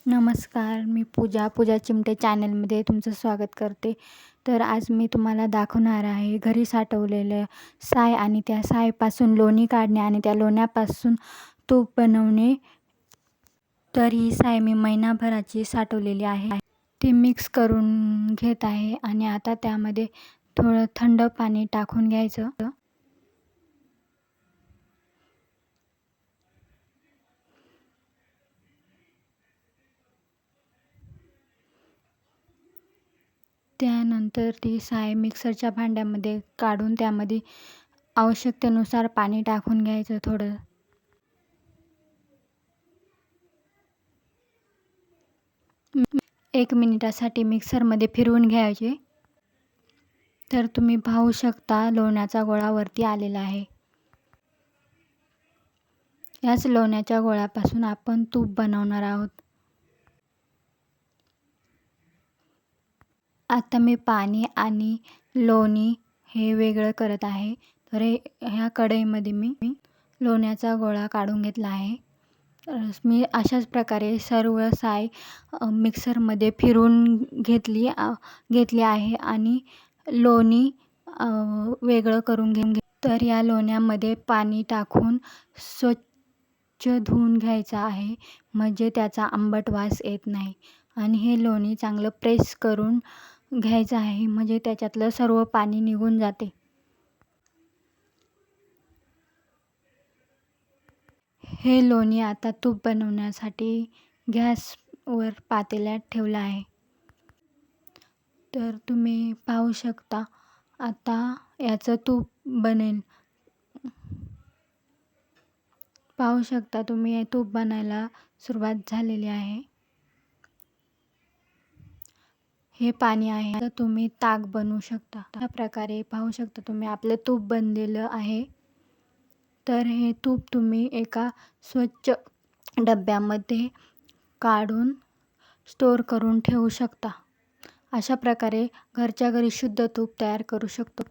नमस्कार, मी पूजा चिमटे चॅनलमध्ये तुमचं स्वागत करते. तर आज मी तुम्हाला दाखवणार आहे घरी साठवलेलं साय आणि त्या सायपासून लोणी काढणे आणि त्या लोण्यापासून तूप बनवणे. तर ही साय मी महिनाभराची साठवलेली आहे. ती मिक्स करून घेत आहे आणि आता त्यामध्ये थोडं थंड पाणी टाकून घ्यायचं. त्यानंतर ती साय मिक्सरच्या भांड्यामध्ये काढून त्यामध्ये आवश्यकतेनुसार पाणी टाकून घ्यायचं थोडं. 1 मिनिटासाठी मिक्सरमध्ये फिरवून घ्यायचे. तर तुम्ही पाहू शकता लोण्याचा गोळा वरती आलेला आहे. याच लोण्याच्या गोळ्यापासून आपण तूप बनवणार आहोत. आता मी पाणी आणि लोणी हे वेगळं करत आहे. तर ह्या कढईमध्ये मी लोण्याचा गोळा काढून घेतला आहे. मी अशाच प्रकारे सर्व साय मिक्सरमध्ये फिरवून घेतली आहे आणि लोणी वेगळं करून तर या लोण्यामध्ये पाणी टाकून स्वच्छ धुवून घ्यायचं आहे, म्हणजे त्याचा आंबट वास येत नाही. आणि हे लोणी चांगलं प्रेस करून घ्यायचं आहे, म्हणजे त्याच्यातलं सर्व पाणी निघून जाते. हे लोणी आता तूप बनवण्यासाठी गॅसवर पातेल्यात ठेवलं आहे. तर तुम्ही पाहू शकता आता याचं तूप बनेल. पाहू शकता तुम्ही हे तूप बनायला सुरुवात झालेली आहे. हे पाणी आहे. तर तुम्ही ताक बनवू शकता. अशा प्रकारे पाहू शकता तुम्ही आपलं तूप बनलेलं आहे. तर हे तूप तुम्ही एका स्वच्छ डब्यामध्ये काढून स्टोअर करून ठेवू शकता. अशा प्रकारे घरच्या घरी शुद्ध तूप तयार करू शकतो.